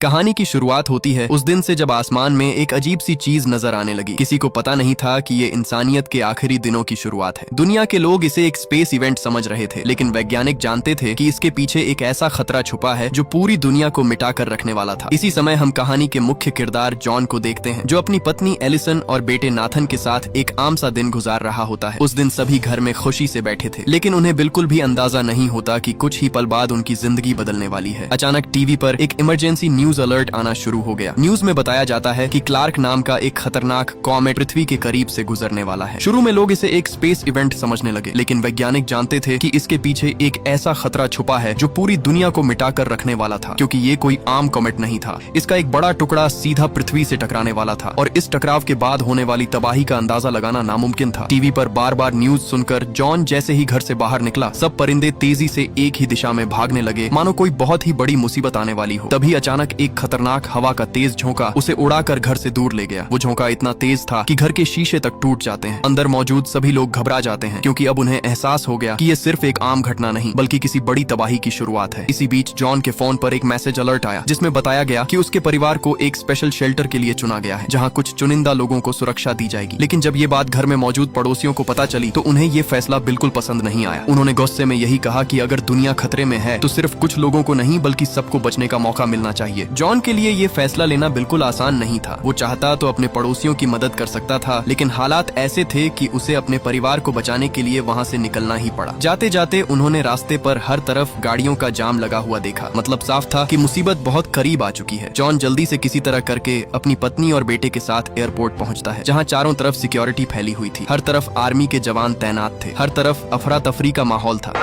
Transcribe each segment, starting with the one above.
कहानी की शुरुआत होती है उस दिन से जब आसमान में एक अजीब सी चीज नजर आने लगी। किसी को पता नहीं था कि ये इंसानियत के आखिरी दिनों की शुरुआत है। दुनिया के लोग इसे एक स्पेस इवेंट समझ रहे थे, लेकिन वैज्ञानिक जानते थे कि इसके पीछे एक ऐसा खतरा छुपा है जो पूरी दुनिया को मिटा कर रखने वाला था। इसी समय हम कहानी के मुख्य किरदार जॉन को देखते हैं, जो अपनी पत्नी एलिसन और बेटे नाथन के साथ एक आम सा दिन गुजार रहा होता है। उस दिन सभी घर में खुशी से बैठे थे, लेकिन उन्हें बिल्कुल भी अंदाजा नहीं होता कि कुछ ही पल बाद उनकी जिंदगी बदलने वाली है। अचानक टीवी पर एक इमरजेंसी न्यूज अलर्ट आना शुरू हो गया। न्यूज में बताया जाता है कि क्लार्क नाम का एक खतरनाक कॉमेट पृथ्वी के करीब से गुजरने वाला है। शुरू में लोग इसे एक स्पेस इवेंट समझने लगे, लेकिन वैज्ञानिक जानते थे कि इसके पीछे एक ऐसा खतरा छुपा है जो पूरी दुनिया को मिटाकर रखने वाला था, क्योंकि ये कोई आम कॉमेट नहीं था। इसका एक बड़ा टुकड़ा सीधा पृथ्वी से टकराने वाला था और इस टकराव के बाद होने वाली तबाही का अंदाजा लगाना नामुमकिन था। टीवी पर बार बार न्यूज सुनकर जॉन जैसे ही घर से बाहर निकला, सब परिंदे तेजी से एक ही दिशा में भागने लगे, मानो कोई बहुत ही बड़ी मुसीबत आने वाली हो। तभी अचानक एक खतरनाक हवा का तेज झोंका उसे उड़ाकर घर से दूर ले गया। वो झोंका इतना तेज था कि घर के शीशे तक टूट जाते हैं। अंदर मौजूद सभी लोग घबरा जाते हैं, क्योंकि अब उन्हें एहसास हो गया कि ये सिर्फ एक आम घटना नहीं बल्कि किसी बड़ी तबाही की शुरुआत है। इसी बीच जॉन के फोन पर एक मैसेज अलर्ट आया, जिसमें बताया गया कि उसके परिवार को एक स्पेशल शेल्टर के लिए चुना गया है, जहाँ कुछ चुनिंदा लोगों को सुरक्षा दी जाएगी। लेकिन जब ये बात घर में मौजूद पड़ोसियों को पता चली तो उन्हें ये फैसला बिल्कुल पसंद नहीं आया। उन्होंने गुस्से में यही कहा कि अगर दुनिया खतरे में है तो सिर्फ कुछ लोगों को नहीं बल्कि सबको बचने का मौका मिलना चाहिए। जॉन के लिए ये फैसला लेना बिल्कुल आसान नहीं था। वो चाहता तो अपने पड़ोसियों की मदद कर सकता था, लेकिन हालात ऐसे थे कि उसे अपने परिवार को बचाने के लिए वहाँ से निकलना ही पड़ा। जाते जाते उन्होंने रास्ते पर हर तरफ गाड़ियों का जाम लगा हुआ देखा। मतलब साफ था कि मुसीबत बहुत करीब आ चुकी है। जॉन जल्दी से किसी तरह करके अपनी पत्नी और बेटे के साथ एयरपोर्ट पहुँचता है, जहाँ चारों तरफ सिक्योरिटी फैली हुई थी। हर तरफ आर्मी के जवान तैनात थे, हर तरफ अफरा तफरी का माहौल था।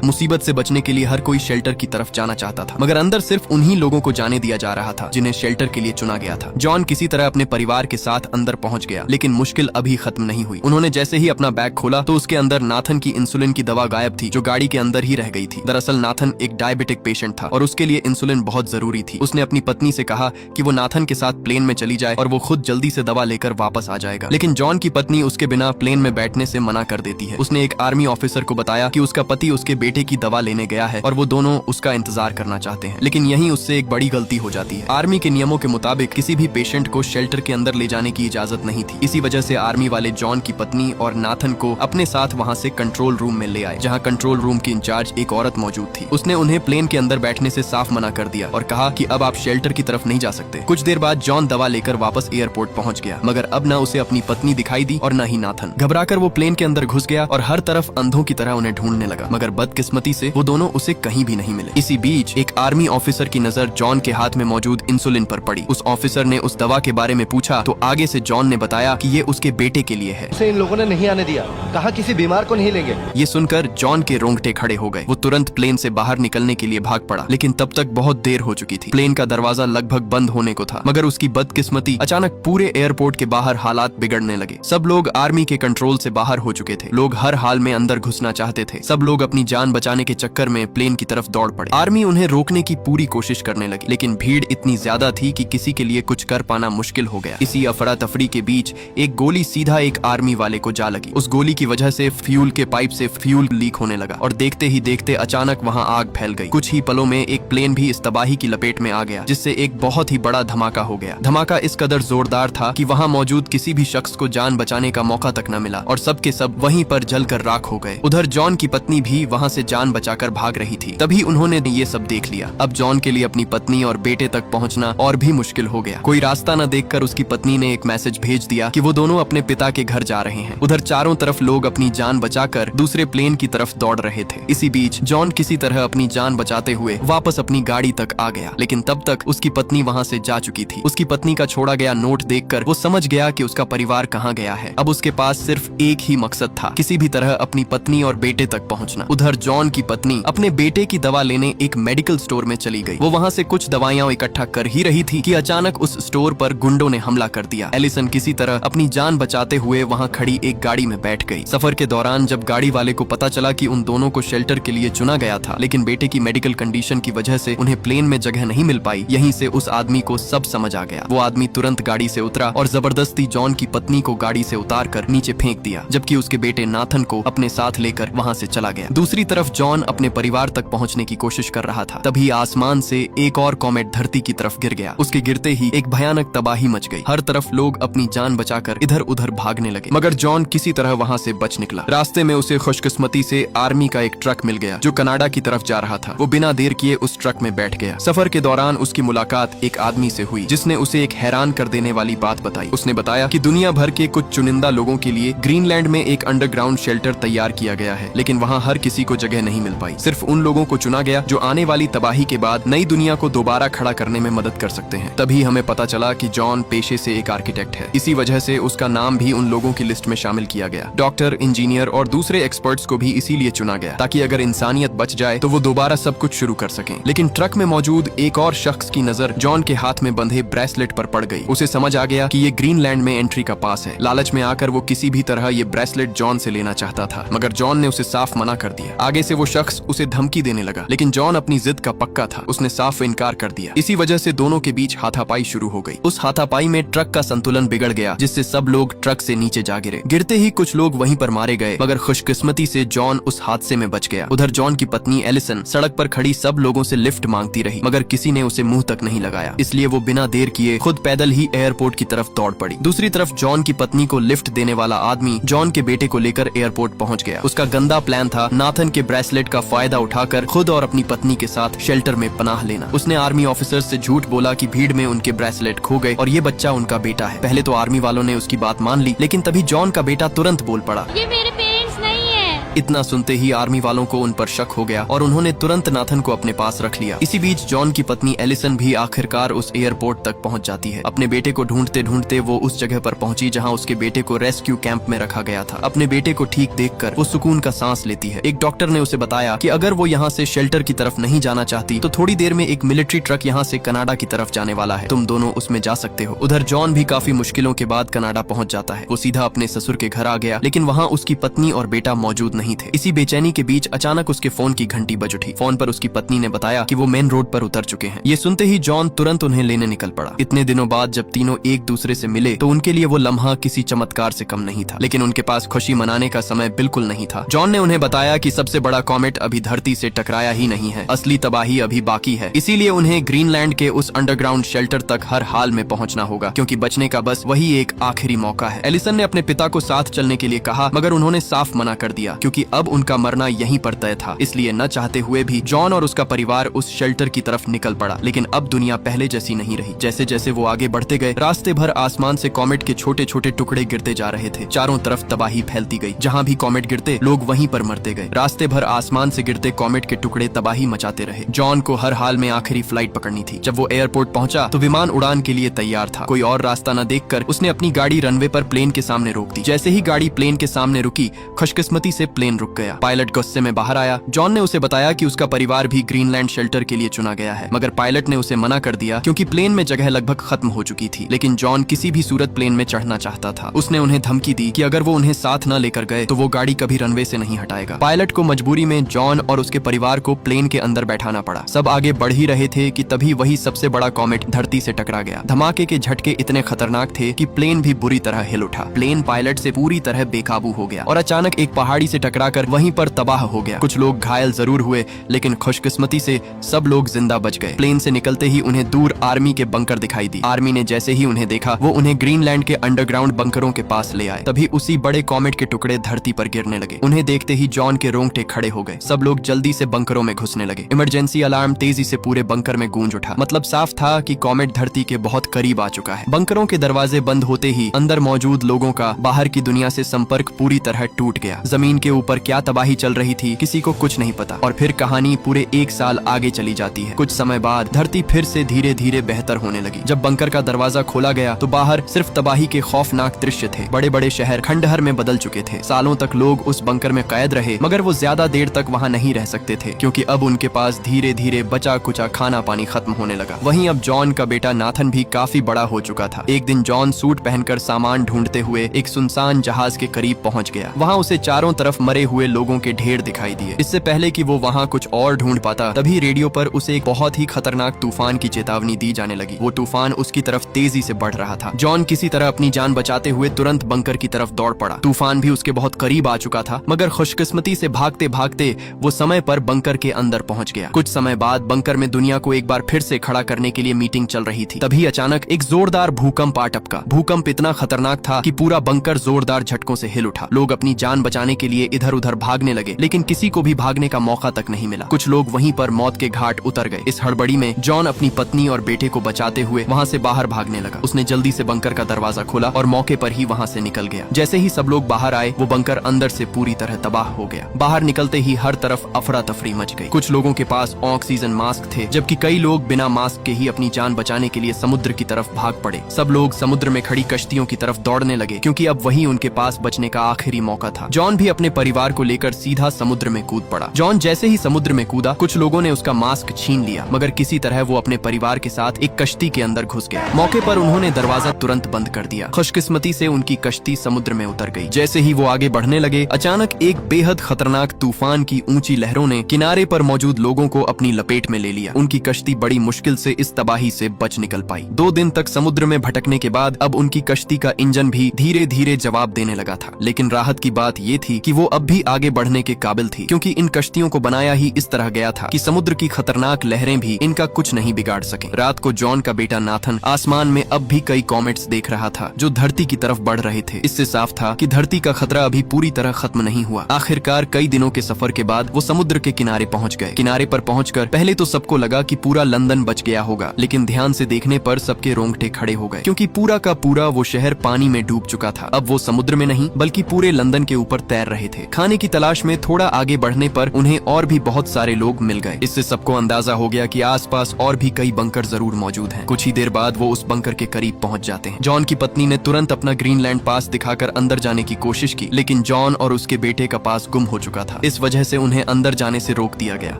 मुसीबत से बचने के लिए हर कोई शेल्टर की तरफ जाना चाहता था, मगर अंदर सिर्फ उन्हीं लोगों को जाने दिया जा रहा था जिन्हें शेल्टर के लिए चुना गया था। जॉन किसी तरह अपने परिवार के साथ अंदर पहुंच गया, लेकिन मुश्किल अभी खत्म नहीं हुई। उन्होंने जैसे ही अपना बैग खोला तो उसके अंदर नाथन की इंसुलिन की दवा गायब थी, जो गाड़ी के अंदर ही रह गई थी। दरअसल नाथन एक डायबिटिक पेशेंट था और उसके लिए इंसुलिन बहुत जरूरी थी। उसने अपनी पत्नी से कहा कि वो नाथन के साथ प्लेन में चली जाए और वो खुद जल्दी से दवा लेकर वापस आ जाएगा, लेकिन जॉन की पत्नी उसके बिना प्लेन में बैठने से मना कर देती है। उसने एक आर्मी ऑफिसर को बताया कि उसका पति उसके बेटे की दवा लेने गया है और वो दोनों उसका इंतजार करना चाहते हैं, लेकिन यहीं उससे एक बड़ी गलती हो जाती है। आर्मी के नियमों के मुताबिक किसी भी पेशेंट को शेल्टर के अंदर ले जाने की इजाजत नहीं थी। इसी वजह से आर्मी वाले जॉन की पत्नी और नाथन को अपने साथ वहां से कंट्रोल रूम में ले आए, जहां कंट्रोल रूम की इंचार्ज एक औरत मौजूद थी। उसने उन्हें प्लेन के अंदर बैठने से साफ मना कर दिया और कहा कि अब आप शेल्टर की तरफ नहीं जा सकते। कुछ देर बाद जॉन दवा लेकर वापस एयरपोर्ट पहुंच गया, मगर अब न उसे अपनी पत्नी दिखाई दी और न ही नाथन। घबराकर वो प्लेन के अंदर घुस गया और हर तरफ अंधों की तरह उन्हें ढूंढने लगा, मगर बदकिस्मती से वो दोनों उसे कहीं भी नहीं मिले। इसी बीच एक आर्मी ऑफिसर की नजर जॉन के हाथ में मौजूद इंसुलिन पर पड़ी। उस ऑफिसर ने उस दवा के बारे में पूछा तो आगे से जॉन ने बताया कि ये उसके बेटे के लिए है। उसे इन लोगों ने नहीं आने दिया, कहा किसी बीमार को नहीं लेंगे। ये सुनकर जॉन के रोंगटे खड़े हो गए। वो तुरंत प्लेन से बाहर निकलने के लिए भाग पड़ा, लेकिन तब तक बहुत देर हो चुकी थी। प्लेन का दरवाजा लगभग बंद होने को था, मगर उसकी बदकिस्मती अचानक पूरे एयरपोर्ट के बाहर हालात बिगड़ने लगे। सब लोग आर्मी के कंट्रोल से बाहर हो चुके थे। लोग हर हाल में अंदर घुसना चाहते थे। सब लोग अपनी जान बचाने के चक्कर में प्लेन की तरफ दौड़ पड़े। आर्मी उन्हें रोकने की पूरी कोशिश करने लगी, लेकिन भीड़ इतनी ज्यादा थी कि किसी के लिए कुछ कर पाना मुश्किल हो गया। इसी अफरा तफरी के बीच एक गोली सीधा एक आर्मी वाले को जा लगी। उस गोली की वजह से फ्यूल के पाइप से फ्यूल लीक होने लगा और देखते ही देखते अचानक वहां आग फैल गई। कुछ ही पलों में एक प्लेन भी इस तबाही की लपेट में आ गया, जिससे एक बहुत ही बड़ा धमाका हो गया। धमाका इस कदर जोरदार था कि वहां मौजूद किसी भी शख्स को जान बचाने का मौका तक न मिला और सबके सब वहीं पर जलकर राख हो गए। उधर जॉन की पत्नी भी वहां से जान बचाकर भाग रही थी। तभी उन्होंने ये सब देख लिया। अब जॉन के लिए अपनी पत्नी और बेटे तक पहुंचना और भी मुश्किल हो गया। कोई रास्ता न देखकर उसकी पत्नी ने एक मैसेज भेज दिया कि वो दोनों अपने पिता के घर जा रहे हैं। उधर चारों तरफ लोग अपनी जान बचाकर दूसरे प्लेन की तरफ दौड़ रहे थे। इसी बीच जॉन किसी तरह अपनी जान बचाते हुए वापस अपनी गाड़ी तक आ गया, लेकिन तब तक उसकी पत्नी वहां से जा चुकी थी। उसकी पत्नी का छोड़ा गया नोट देखकर वो समझ गया कि उसका परिवार कहाँ गया है। अब उसके पास सिर्फ एक ही मकसद था, किसी भी तरह अपनी पत्नी और बेटे तक पहुँचना। उधर जॉन की पत्नी अपने बेटे की दवा लेने एक मेडिकल स्टोर में चली गई। वो वहाँ से कुछ दवाइयाँ इकट्ठा कर ही रही थी कि अचानक उस स्टोर पर गुंडों ने हमला कर दिया। एलिसन किसी तरह अपनी जान बचाते हुए वहाँ खड़ी एक गाड़ी में बैठ गई। सफर के दौरान जब गाड़ी वाले को पता चला कि उन दोनों को शेल्टर के लिए चुना गया था, लेकिन बेटे की मेडिकल कंडीशन की वजह से उन्हें प्लेन में जगह नहीं मिल पाई, यहीं से उस आदमी को सब समझ आ गया। वो आदमी तुरंत गाड़ी से उतरा और जबरदस्ती जॉन की पत्नी को गाड़ी से उतार कर नीचे फेंक दिया, जबकि उसके बेटे नाथन को अपने साथ लेकर वहाँ से चला गया। दूसरी तरफ जॉन अपने परिवार तक पहुंचने की कोशिश कर रहा था, तभी आसमान से एक और कॉमेट धरती की तरफ गिर गया। उसके गिरते ही एक भयानक तबाही मच गई। हर तरफ लोग अपनी जान बचाकर इधर उधर भागने लगे, मगर जॉन किसी तरह वहां से बच निकला। रास्ते में उसे खुशकिस्मती से आर्मी का एक ट्रक मिल गया जो कनाडा की तरफ जा रहा था। वो बिना देर किए उस ट्रक में बैठ गया। सफर के दौरान उसकी मुलाकात एक आदमी से हुई जिसने उसे एक हैरान कर देने वाली बात बताई। उसने बताया कि दुनिया भर के कुछ चुनिंदा लोगों के लिए ग्रीनलैंड में एक अंडरग्राउंड शेल्टर तैयार किया गया है, लेकिन वहाँ हर किसी को जगह नहीं मिल पाई। सिर्फ उन लोगों को चुना गया जो आने वाली तबाही के बाद नई दुनिया को दोबारा खड़ा करने में मदद कर सकते हैं। तभी हमें पता चला कि जॉन पेशे से एक आर्किटेक्ट है। इसी वजह से उसका नाम भी उन लोगों की लिस्ट में शामिल किया गया। डॉक्टर, इंजीनियर और दूसरे एक्सपर्ट्स को भी इसीलिए चुना गया ताकि अगर इंसानियत बच जाए तो वो दोबारा सब कुछ शुरू कर सकें। लेकिन ट्रक में मौजूद एक और शख्स की नजर जॉन के हाथ में बंधे ब्रेसलेट पर पड़ गई। उसे समझ आ गया कि ये ग्रीनलैंड में एंट्री का पास है। लालच में आकर वो किसी भी तरह ये ब्रेसलेट जॉन से लेना चाहता था, मगर जॉन ने उसे साफ मना कर दिया। आगे से वो शख्स उसे धमकी देने लगा, लेकिन जॉन अपनी जिद का पक्का था। उसने साफ इनकार कर दिया। इसी वजह से दोनों के बीच हाथापाई शुरू हो गई। उस हाथापाई में ट्रक का संतुलन बिगड़ गया, जिससे सब लोग ट्रक से नीचे जा गिरे। गिरते ही कुछ लोग वहीं पर मारे गए, मगर खुशकिस्मती से जॉन उस हादसे में बच गया। उधर जॉन की पत्नी एलिसन सड़क पर खड़ी सब लोगों से लिफ्ट मांगती रही, मगर किसी ने उसे मुंह तक नहीं लगाया। इसलिए वो बिना देर किए खुद पैदल ही एयरपोर्ट की तरफ दौड़ पड़ी। दूसरी तरफ जॉन की पत्नी को लिफ्ट देने वाला आदमी जॉन के बेटे को लेकर एयरपोर्ट पहुंच गया। उसका गंदा प्लान था नाथन के ब्रेसलेट का फायदा उठाकर खुद और अपनी पत्नी के साथ शेल्टर में पनाह लेना। उसने आर्मी ऑफिसर से झूठ बोला कि भीड़ में उनके ब्रेसलेट खो गए और ये बच्चा उनका बेटा है। पहले तो आर्मी वालों ने उसकी बात मान ली, लेकिन तभी जॉन का बेटा तुरंत बोल पड़ा, ये मेरे पेरेंट्स नहीं है। इतना सुनते ही आर्मी वालों को उन पर शक हो गया और उन्होंने तुरंत नाथन को अपने पास रख लिया। इसी बीच जॉन की पत्नी एलिसन भी आखिरकार उस एयरपोर्ट तक पहुंच जाती है। अपने बेटे को ढूंढते ढूंढते वो उस जगह पर पहुंची जहां उसके बेटे को रेस्क्यू कैंप में रखा गया था। अपने बेटे को ठीक देखकर वो सुकून का सांस लेती है। एक डॉक्टर ने उसे बताया कि अगर वो यहाँ से शेल्टर की तरफ नहीं जाना चाहती तो थोड़ी देर में एक मिलिट्री ट्रक यहाँ से कनाडा की तरफ जाने वाला है, तुम दोनों उसमें जा सकते हो। उधर जॉन भी काफी मुश्किलों के बाद कनाडा पहुंच जाता है। वो सीधा अपने ससुर के घर आ गया, लेकिन वहाँ उसकी पत्नी और बेटा मौजूद नहीं थे। इसी बेचैनी के बीच अचानक उसके फोन की घंटी बज उठी। फोन पर उसकी पत्नी ने बताया कि वो मेन रोड पर उतर चुके हैं। ये सुनते ही जॉन तुरंत उन्हें लेने निकल पड़ा। इतने दिनों बाद जब तीनों एक दूसरे से मिले तो उनके लिए वो लम्हा किसी चमत्कार से कम नहीं था, लेकिन उनके पास खुशी मनाने का समय बिल्कुल नहीं था। जॉन ने उन्हें बताया कि सबसे बड़ा कॉमेट अभी धरती से टकराया ही नहीं है, असली तबाही अभी बाकी है। इसीलिए उन्हें ग्रीनलैंड के उस अंडरग्राउंड शेल्टर तक हर हाल में पहुंचना होगा, क्योंकि बचने का बस वही एक आखिरी मौका है। एलिसन ने अपने पिता को साथ चलने के लिए कहा, मगर उन्होंने साफ मना कर दिया, क्योंकि अब उनका मरना यहीं पर तय था। इसलिए न चाहते हुए भी जॉन और उसका परिवार उस शेल्टर की तरफ निकल पड़ा। लेकिन अब दुनिया पहले जैसी नहीं रही। जैसे जैसे वो आगे बढ़ते गए, रास्ते भर आसमान से कॉमेट के छोटे छोटे टुकड़े गिरते जा रहे थे। चारों तरफ तबाही फैलती गई। जहाँ भी कॉमेट गिरते लोग वहीं पर मरते गए। रास्ते भर आसमान से गिरते कॉमेट के टुकड़े तबाही मचाते रहे। जॉन को हर हाल में आखिरी फ्लाइट पकड़नी थी। जब वो एयरपोर्ट पहुंचा तो विमान उड़ान के लिए तैयार था। कोई और रास्ता न देखकर उसने अपनी गाड़ी रनवे पर प्लेन के सामने रोक दी। जैसे ही गाड़ी प्लेन के सामने रुकी, खुशकिस्मती से प्लेन रुक गया। पायलट गुस्से में बाहर आया। जॉन ने उसे बताया कि उसका परिवार भी ग्रीनलैंड शेल्टर के लिए चुना गया है, मगर पायलट ने उसे मना कर दिया क्योंकि प्लेन में जगह लगभग खत्म हो चुकी थी। लेकिन जॉन किसी भी सूरत प्लेन में चढ़ना चाहता था। उसने उन्हें धमकी दी कि अगर वो उन्हें साथ न लेकर गए तो वो गाड़ी कभी रनवे से नहीं हटाएगा। पायलट को मजबूरी में जॉन और उसके परिवार को प्लेन के अंदर बैठाना पड़ा। सब आगे बढ़ ही रहे थे कि तभी वही सबसे बड़ा कॉमेट धरती से टकरा गया। धमाके के झटके इतने खतरनाक थे कि प्लेन भी बुरी तरह हिल उठा। प्लेन पायलट से पूरी तरह बेकाबू हो गया और अचानक एक पहाड़ी से टकराकर वहीं पर तबाह हो गया। कुछ लोग घायल जरूर हुए, लेकिन खुशकिस्मती से सब लोग जिंदा बच गए। प्लेन से निकलते ही उन्हें दूर आर्मी के बंकर दिखाई दी। आर्मी ने जैसे ही उन्हें देखा, वो उन्हें ग्रीनलैंड के अंडरग्राउंड बंकरों के पास ले आए। तभी उसी बड़े कॉमेट के टुकड़े धरती पर गिरने लगे। उन्हें देखते ही जॉन के रोंगटे खड़े हो गए। सब लोग जल्दी से बंकरों में घुसने लगे। इमरजेंसी अलार्म तेजी से पूरे बंकर में गूंज उठा। मतलब साफ था कि कॉमेट धरती के बहुत करीब आ चुका है। बंकरों के दरवाजे बंद होते ही अंदर मौजूद लोगों का बाहर की दुनिया से संपर्क पूरी तरह टूट गया। जमीन के ऊपर क्या तबाही चल रही थी किसी को कुछ नहीं पता। और फिर कहानी पूरे 1 साल आगे चली जाती है। कुछ समय बाद धरती फिर से धीरे धीरे बेहतर होने लगी। जब बंकर का दरवाजा खोला गया तो बाहर सिर्फ तबाही के खौफनाक दृश्य थे। बड़े बड़े शहर खंडहर में बदल चुके थे। सालों तक लोग उस बंकर में कैद रहे, मगर वो ज्यादा देर तक वहाँ नहीं रह सकते थे, क्योंकि अब उनके पास धीरे धीरे बचा कुचा खाना पानी खत्म होने लगा। वहीं अब जॉन का बेटा नाथन भी काफी बड़ा हो चुका था। एक दिन जॉन सूट पहनकर सामान ढूंढते हुए एक सुनसान जहाज के करीब पहुंच गया। वहाँ उसे चारों तरफ मरे हुए लोगों के ढेर दिखाई दिए। इससे पहले कि वो वहाँ कुछ और ढूंढ पाता, तभी रेडियो पर उसे एक बहुत ही खतरनाक तूफान की चेतावनी दी जाने लगी। वो तूफान उसकी तरफ तेजी से बढ़ रहा था। जॉन किसी तरह अपनी जान बचाते हुए तुरंत बंकर की तरफ दौड़ पड़ा। तूफान भी उसके बहुत करीब आ चुका था, मगर खुशकिस्मती से भागते भागते वो समय पर बंकर के अंदर पहुंच गया। कुछ समय बाद बंकर में दुनिया को एक बार फिर से खड़ा करने के लिए मीटिंग चल रही थी। तभी अचानक एक जोरदार भूकंप आ टपका। भूकंप इतना खतरनाक था कि पूरा बंकर जोरदार झटकों से हिल उठा। लोग अपनी जान बचाने के लिए इधर उधर भागने लगे, लेकिन किसी को भी भागने का मौका तक नहीं मिला। कुछ लोग वहीं पर मौत के घाट उतर गए। इस हड़बड़ी में जॉन अपनी पत्नी और बेटे को बचाते हुए वहाँ से बाहर भागने लगा। उसने जल्दी से बंकर का दरवाजा खोला और मौके पर ही वहाँ से निकल गया। जैसे ही सब लोग बाहर आए, वो बंकर अंदर से पूरी तरह तबाह हो गया। बाहर निकलते ही हर तरफ अफरा तफरी मच गई। कुछ लोगों के पास ऑक्सीजन मास्क थे, जबकि कई लोग बिना मास्क के ही अपनी जान बचाने के लिए समुद्र की तरफ भाग पड़े। सब लोग समुद्र में खड़ी कश्तियों की तरफ दौड़ने लगे, क्योंकि अब वही उनके पास बचने का आखिरी मौका था। जॉन भी अपने परिवार को लेकर सीधा समुद्र में कूद पड़ा। जॉन जैसे ही समुद्र में कूदा, कुछ लोगों ने उसका मास्क छीन लिया, मगर किसी तरह वो अपने परिवार के साथ एक कश्ती के अंदर घुस गया। मौके पर उन्होंने दरवाजा तुरंत बंद कर दिया। खुशकिस्मती से उनकी कश्ती समुद्र में उतर गई। जैसे ही वो आगे बढ़ने लगे, अचानक एक बेहद खतरनाक तूफान की ऊंची लहरों ने किनारे पर मौजूद लोगों को अपनी लपेट में ले लिया। उनकी कश्ती बड़ी मुश्किल से इस तबाही से बच निकल पाई। 2 दिन तक समुद्र में भटकने के बाद अब उनकी कश्ती का इंजन भी धीरे धीरे जवाब देने लगा था। लेकिन राहत की बात ये थी कि वो अब भी आगे बढ़ने के काबिल थी, क्योंकि इन कश्तियों को बनाया ही इस तरह गया था कि समुद्र की खतरनाक लहरें भी इनका कुछ नहीं बिगाड़ सके। रात को जॉन का बेटा नाथन आसमान में अब भी कई कॉमेट्स देख रहा था, जो धरती की तरफ बढ़ रहे थे। इससे साफ था कि धरती का खतरा अभी पूरी तरह खत्म नहीं हुआ। आखिरकार कई दिनों के सफर के बाद वो समुद्र के किनारे पहुंच गए। किनारे पर पहुंचकर पहले तो सबको लगा कि पूरा लंदन बच गया होगा, लेकिन ध्यान से देखने पर सबके रोंगटे खड़े हो गए, क्योंकि पूरा का पूरा वो शहर पानी में डूब चुका था। अब वो समुद्र में नहीं, बल्कि पूरे लंदन के ऊपर तैर रहे थे। खाने की तलाश में थोड़ा आगे बढ़ने पर उन्हें और भी बहुत सारे लोग मिल गए। इससे सबको अंदाजा हो गया कि आसपास और भी कई बंकर जरूर मौजूद हैं। कुछ ही देर बाद वो उस बंकर के करीब पहुंच जाते हैं। जॉन की पत्नी ने तुरंत अपना ग्रीनलैंड पास दिखाकर अंदर जाने की कोशिश की, लेकिन जॉन और उसके बेटे का पास गुम हो चुका था। इस वजह से उन्हें अंदर जाने से रोक दिया गया।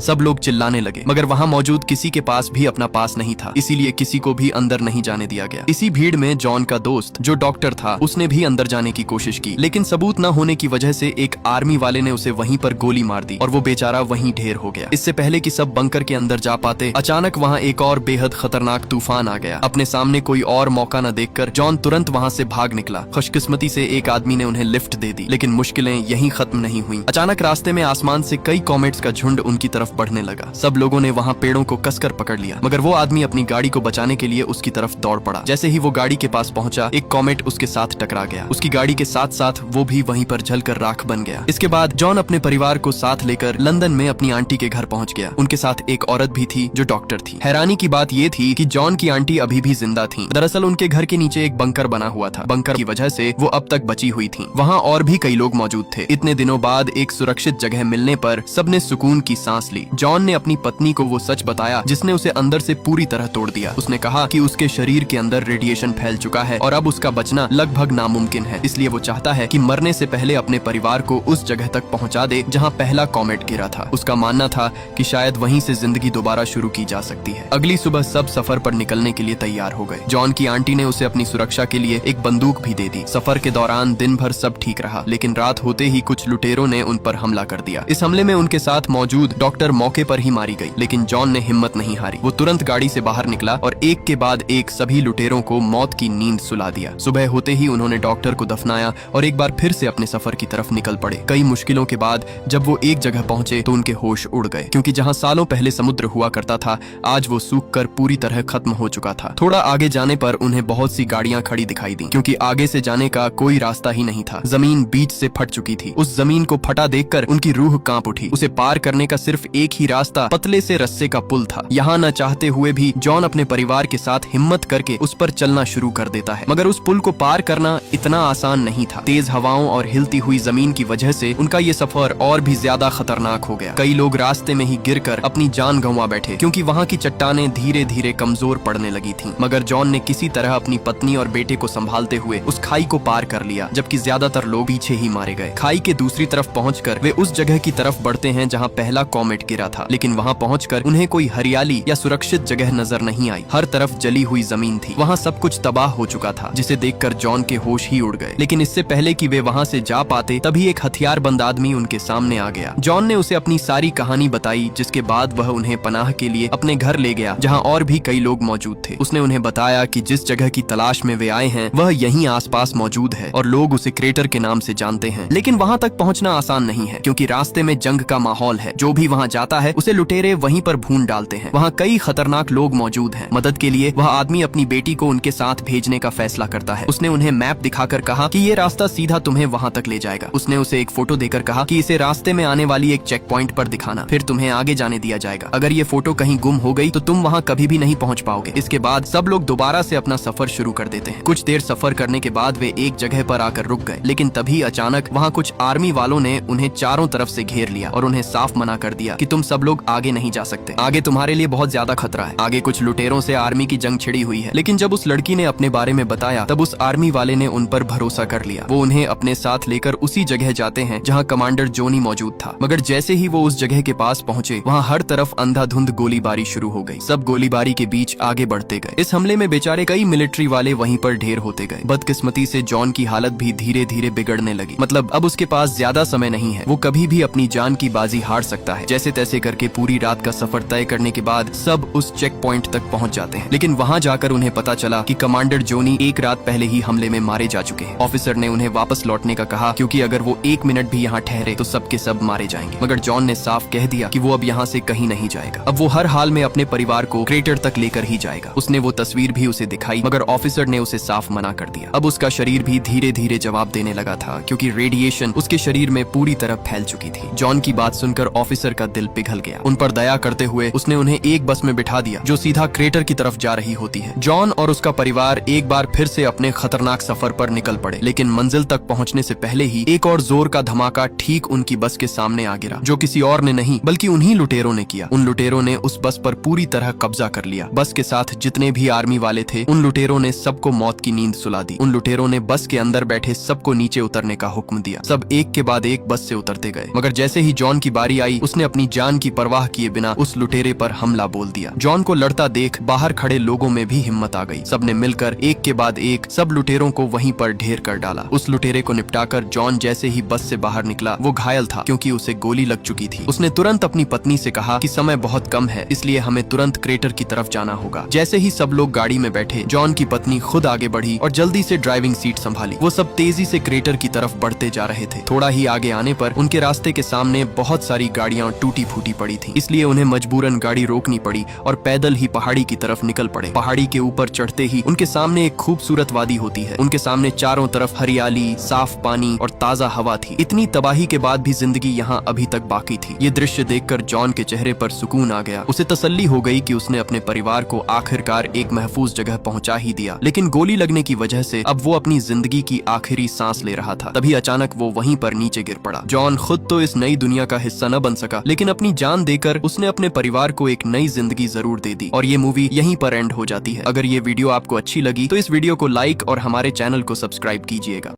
सब लोग चिल्लाने लगे, मगर वहाँ मौजूद किसी के पास भी अपना पास नहीं था, इसीलिए किसी को भी अंदर नहीं जाने दिया गया। इसी भीड़ में जॉन का दोस्त, जो डॉक्टर था, उसने भी अंदर जाने की कोशिश की, लेकिन सबूत न होने की वजह से एक आर्मी वाले ने उसे वहीं पर गोली मार दी और वो बेचारा वहीं ढेर हो गया। इससे पहले कि सब बंकर के अंदर जा पाते, अचानक वहाँ एक और बेहद खतरनाक तूफान आ गया। अपने सामने कोई और मौका न देखकर जॉन तुरंत वहाँ से भाग निकला। खुशकिस्मती से एक आदमी ने उन्हें लिफ्ट दे दी, लेकिन मुश्किलें यहीं खत्म नहीं हुई। अचानक रास्ते में आसमान से कई कॉमेट्स का झुंड उनकी तरफ बढ़ने लगा। सब लोगों ने वहाँ पेड़ों को कसकर पकड़ लिया, मगर वो आदमी अपनी गाड़ी को बचाने के लिए उसकी तरफ दौड़ पड़ा। जैसे ही वो गाड़ी के पास पहुंचा, एक कॉमेट उसके साथ टकरा गया। उसकी गाड़ी के साथ साथ वो भी वहीं पर जलकर राख बन गया। इसके बाद जॉन अपने परिवार को साथ लेकर लंदन में अपनी आंटी के घर पहुंच गया। उनके साथ एक औरत भी थी जो डॉक्टर थी। हैरानी की बात ये थी कि जॉन की आंटी अभी भी जिंदा थी। दरअसल उनके घर के नीचे एक बंकर बना हुआ था। बंकर की वजह से वो अब तक बची हुई थी। वहाँ और भी कई लोग मौजूद थे। इतने दिनों बाद एक सुरक्षित जगह मिलने पर सबने सुकून की सांस ली। जॉन ने अपनी पत्नी को वो सच बताया जिसने उसे अंदर से पूरी तरह तोड़ दिया। उसने कहा कि उसके शरीर के अंदर रेडिएशन फैल चुका है और अब उसका बचना लगभग नामुमकिन है। इसलिए वो चाहता है कि मरने से पहले अपने परिवार को उस जगह तक पहुंचा दे जहां पहला कॉमेट गिरा था। उसका मानना था कि शायद वहीं से जिंदगी दोबारा शुरू की जा सकती है। अगली सुबह सब सफर पर निकलने के लिए तैयार हो गए। जॉन की आंटी ने उसे अपनी सुरक्षा के लिए एक बंदूक भी दे दी। सफर के दौरान दिन भर सब ठीक रहा, लेकिन रात होते ही कुछ लुटेरों ने उन पर हमला कर दिया। इस हमले में उनके साथ मौजूद डॉक्टर मौके पर ही मारी गई, लेकिन जॉन ने हिम्मत नहीं हारी। वो तुरंत गाड़ी से बाहर निकला और एक के बाद एक सभी लुटेरों को मौत की नींद सुला दिया। सुबह होते ही उन्होंने डॉक्टर को दफनाया और एक बार फिर से अपने सफर की तरफ निकल पड़े। कई मुश्किलों के बाद जब वो एक जगह पहुंचे तो उनके होश उड़ गए, क्योंकि जहां सालों पहले समुद्र हुआ करता था, आज वो सूख कर पूरी तरह खत्म हो चुका था। थोड़ा आगे जाने पर उन्हें बहुत सी गाड़ियां खड़ी दिखाई दी, क्योंकि आगे से जाने का कोई रास्ता ही नहीं था। जमीन बीच से फट चुकी थी। उस जमीन को फटा देखकर उनकी रूह कांप उठी। उसे पार करने का सिर्फ एक ही रास्ता पतले से रस्से का पुल था। यहाँ न चाहते हुए भी जॉन अपने परिवार के साथ हिम्मत करके उस पर चलना शुरू कर देता है, मगर उस पुल को पार करना इतना आसान नहीं था। तेज हवाओं और हिलती हुई जमीन की वजह से उनका ये सफर और भी ज्यादा खतरनाक हो गया। कई लोग रास्ते में ही गिरकर अपनी जान गंवा बैठे, क्योंकि वहाँ की चट्टानें धीरे धीरे कमजोर पड़ने लगी थीं। मगर जॉन ने किसी तरह अपनी पत्नी और बेटे को संभालते हुए उस खाई को पार कर लिया, जबकि ज्यादातर लोग पीछे ही मारे गए। खाई के दूसरी तरफ पहुंचकर वे उस जगह की तरफ बढ़ते हैं जहां पहला कॉमेट गिरा था, लेकिन वहां पहुंचकर उन्हें कोई हरियाली या सुरक्षित जगह नजर नहीं आई। हर तरफ जली हुई जमीन थी। वहां सब कुछ तबाह हो चुका था, जिसे देखकर जॉन के होश ही उड़ गए। लेकिन इससे पहले कि वे वहां से जा पाते, तभी एक हथियारबंद आदमी उनके सामने आ गया। जॉन ने उसे अपनी सारी कहानी बताई, जिसके बाद वह उन्हें पनाह के लिए अपने घर ले गया, जहाँ और भी कई लोग मौजूद थे। उसने उन्हें बताया कि जिस जगह की तलाश में वे आए हैं वह यहीं आसपास मौजूद है और लोग उसे क्रेटर के नाम से जानते हैं। लेकिन वहाँ तक पहुँचना आसान नहीं है, क्योंकि रास्ते में जंग का माहौल है। जो भी वहाँ जाता है उसे लुटेरे वहीं पर भून डालते हैं। वहाँ कई खतरनाक लोग मौजूद हैं। मदद के लिए वह आदमी अपनी बेटी को उनके साथ भेजने का फैसला करता है। उसने उन्हें मैप दिखाकर कहा कि ये रास्ता सीधा तुम्हें वहाँ तक ले जाएगा। उसने उसे एक फोटो देकर कहा कि इसे रास्ते में आने वाली एक चेक पॉइंट पर दिखाना, फिर तुम्हें आगे जाने दिया जाएगा। अगर ये फोटो कहीं गुम हो गई तो तुम वहाँ कभी भी नहीं पहुँच पाओगे। इसके बाद सब लोग दोबारा से अपना सफर शुरू कर देते हैं। कुछ देर सफर करने के बाद वे एक जगह पर आकर रुक गए, लेकिन तभी अचानक वहाँ कुछ आर्मी वालों ने उन्हें चारों तरफ से घेर लिया और उन्हें साफ मना कर दिया कि तुम सब लोग आगे नहीं जा सकते। आगे तुम्हारे लिए बहुत ज्यादा खतरा है। आगे कुछ लुटेरों से आर्मी की जंग छिड़ी हुई है। लेकिन जब उस लड़की ने अपने बारे में बताया तब उस आर्मी वाले ने उन पर भरोसा कर लिया। वो उन्हें अपने साथ लेकर उसी जगह जाते हैं जहाँ कमांडर जोनी मौजूद था। मगर जैसे ही वो उस जगह के पास पहुँचे वहाँ हर तरफ अंधाधुंध गोलीबारी शुरू हो गई। सब गोलीबारी के बीच आगे बढ़ते गए। इस हमले में बेचारे कई मिलिट्री वाले वहीं पर ढेर होते गए। बदकिस्मती से जॉन की हालत भी धीरे धीरे बिगड़ने लगी। मतलब अब उसके पास ज्यादा समय नहीं है। वो कभी भी अपनी जान की बाजी हार सकता है। जैसे तैसे करके पूरी रात का सफर तय करने के बाद सब उस चेक पॉइंट तक पहुंच जाते हैं। लेकिन वहां जाकर उन्हें पता चला कि कमांडर जोनी एक रात पहले ही हमले में मारे जा चुके हैं। ऑफिसर ने उन्हें वापस लौटने का कहा, क्योंकि अगर वो 1 मिनट भी यहाँ ठहरे तो सब के सब मारे जाएंगे। मगर जॉन ने साफ कह दिया कि वो अब यहाँ से कहीं नहीं जाएगा। अब वो हर हाल में अपने परिवार को क्रेटर तक लेकर ही जाएगा। उसने वो तस्वीर भी उसे दिखाई, मगर ऑफिसर ने उसे साफ मना कर दिया। अब उसका शरीर भी धीरे धीरे जवाब देने लगा था, क्योंकि रेडिएशन उसके शरीर में पूरी तरह फैल चुकी थी। जॉन की बात सुनकर ऑफिसर का दिल पिघल गया। उन पर दया करते हुए उसने उन्हें एक बस में बिठा दिया जो सीधा क्रेटर की तरफ जा रही होती है। जॉन और उसका परिवार एक बार फिर से अपने खतरनाक सफर पर निकल पड़े, लेकिन मंजिल तक पहुंचने से पहले ही एक और जोर का धमाका ठीक उनकी बस के सामने आ गिरा, जो किसी और ने नहीं बल्कि उन्हीं लुटेरों ने किया। उन लुटेरों ने उस बस पर पूरी तरह कब्जा कर लिया। बस के साथ जितने भी आर्मी वाले थे उन लुटेरों ने सबको मौत की नींद सुला दी। उन लुटेरों ने बस के अंदर बैठे सबको नीचे उतरने का हुक्म दिया। सब एक के बाद एक बस से उतरते गए, मगर जैसे ही जॉन की बारी आई उसने अपनी जान की परवाह किए बिना उस लुटेरे पर हमला बोल दिया। जॉन को लड़ता देख बाहर खड़े लोगों में भी हिम्मत आ गई। सबने मिलकर एक के बाद एक सब लुटेरों को वहीं पर ढेर कर डाला। उस लुटेरे को निपटाकर जॉन जैसे ही बस से बाहर निकला वो घायल था, क्योंकि उसे गोली लग चुकी थी। उसने तुरंत अपनी पत्नी से कहा कि समय बहुत कम है, इसलिए हमें तुरंत क्रेटर की तरफ जाना होगा। जैसे ही सब लोग गाड़ी में बैठे जॉन की पत्नी खुद आगे बढ़ी और जल्दी से ड्राइविंग सीट संभाली। वो सब तेजी से क्रेटर की तरफ बढ़ते जा रहे थे। थोड़ा ही आगे आने पर उनके रास्ते के सामने बहुत सारी गाड़ियां टूटी फूटी पड़ी थी, इसलिए उन्हें मजबूरन गाड़ी रोकनी पड़ी और पैदल ही पहाड़ी की तरफ निकल पड़े। पहाड़ी के ऊपर चढ़ते ही उनके सामने एक खूबसूरत वादी होती है। उनके सामने चारों तरफ हरियाली, साफ पानी और ताजा हवा थी। इतनी तबाही के बाद भी जिंदगी यहाँ अभी तक बाकी थी। ये दृश्य देखकर जॉन के चेहरे पर सुकून आ गया। उसे तसल्ली हो गई कि उसने अपने परिवार को आखिरकार एक महफूज जगह पहुंचा ही दिया। लेकिन गोली लगने की वजह से अब वो अपनी जिंदगी की आखिरी सांस ले रहा था। तभी अचानक वो वहीं पर नीचे गिर पड़ा। जॉन खुद तो इस नई दुनिया का हिस्सा न बन सका, लेकिन अपनी जान देकर उसने अपने परिवार को एक नई जिंदगी जरूर दे दी। और ये मूवी यहीं पर एंड हो जाती है। अगर ये वीडियो आपको अच्छी लगी तो इस वीडियो को लाइक और हमारे चैनल को सब्सक्राइब कीजिएगा।